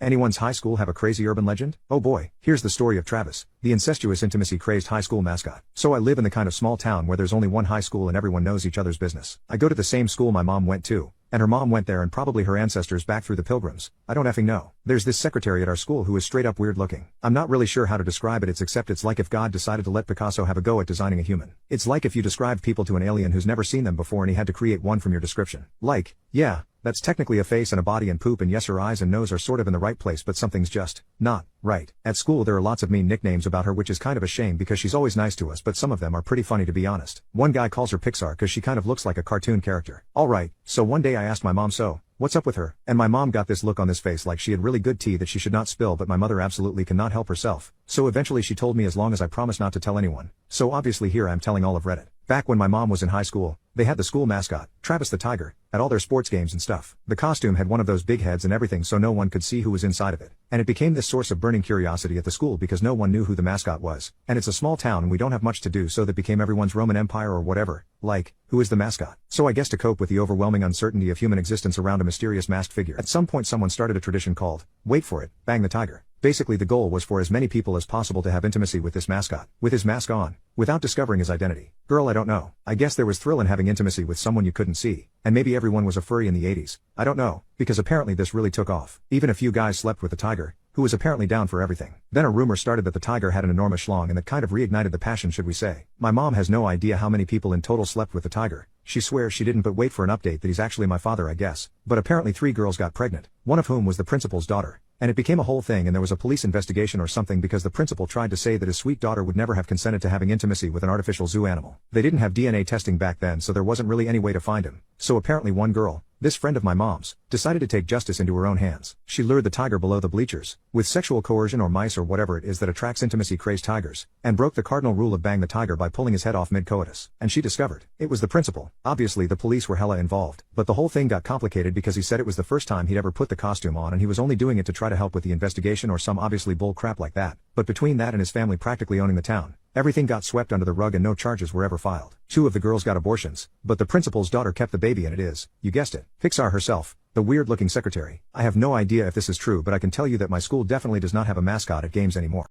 Anyone's high school have a crazy urban legend? Oh boy, here's the story of Travis, the incestuous intimacy-crazed high school mascot. So I live in the kind of small town where there's only one high school and everyone knows each other's business. I go to the same school my mom went to, and her mom went there and probably her ancestors back through the Pilgrims. I don't effing know. There's this secretary at our school who is straight up weird looking. I'm not really sure how to describe it, except it's like if God decided to let Picasso have a go at designing a human. It's like if you described people to an alien who's never seen them before and he had to create one from your description. Like, yeah, that's technically a face and a body and poop, and yes, her eyes and nose are sort of in the right place, but something's just not right. At school there are lots of mean nicknames about her, which is kind of a shame because she's always nice to us, but some of them are pretty funny to be honest. One guy calls her Pixar cause she kind of looks like a cartoon character. Alright, so one day I asked my mom, so, what's up with her? And my mom got this look on this face like she had really good tea that she should not spill, but my mother absolutely cannot help herself. So eventually she told me as long as I promise not to tell anyone. So obviously here I'm telling all of Reddit. Back when my mom was in high school, they had the school mascot, Travis the Tiger, at all their sports games and stuff. The costume had one of those big heads and everything so no one could see who was inside of it. And it became this source of burning curiosity at the school because no one knew who the mascot was. And it's a small town and we don't have much to do, so that became everyone's Roman Empire or whatever. Like, who is the mascot? So I guess to cope with the overwhelming uncertainty of human existence around a mysterious masked figure, at some point someone started a tradition called, wait for it, bang the tiger. Basically the goal was for as many people as possible to have intimacy with this mascot, with his mask on, without discovering his identity. Girl, I don't know. I guess there was thrill in having intimacy with someone you couldn't see. And maybe everyone was a furry in the 80s. I don't know, because apparently this really took off. Even a few guys slept with the tiger, who was apparently down for everything. Then a rumor started that the tiger had an enormous schlong, and that kind of reignited the passion, should we say. My mom has no idea how many people in total slept with the tiger. She swears she didn't, but wait for an update that he's actually my father, I guess. But apparently 3 girls got pregnant, one of whom was the principal's daughter. And it became a whole thing, and there was a police investigation or something because the principal tried to say that his sweet daughter would never have consented to having intimacy with an artificial zoo animal. They didn't have DNA testing back then, so there wasn't really any way to find him. So apparently one girl, this friend of my mom's, decided to take justice into her own hands. She lured the tiger below the bleachers, with sexual coercion or mice or whatever it is that attracts intimacy-crazed tigers, and broke the cardinal rule of bang the tiger by pulling his head off mid-coitus. And she discovered it was the principal. Obviously the police were hella involved, but the whole thing got complicated because he said it was the first time he'd ever put the costume on and he was only doing it to try to help with the investigation or some obviously bull crap like that. But between that and his family practically owning the town, everything got swept under the rug and no charges were ever filed. 2 of the girls got abortions, but the principal's daughter kept the baby, and it is, you guessed it, Pixar herself, the weird-looking secretary. I have no idea if this is true, but I can tell you that my school definitely does not have a mascot at games anymore.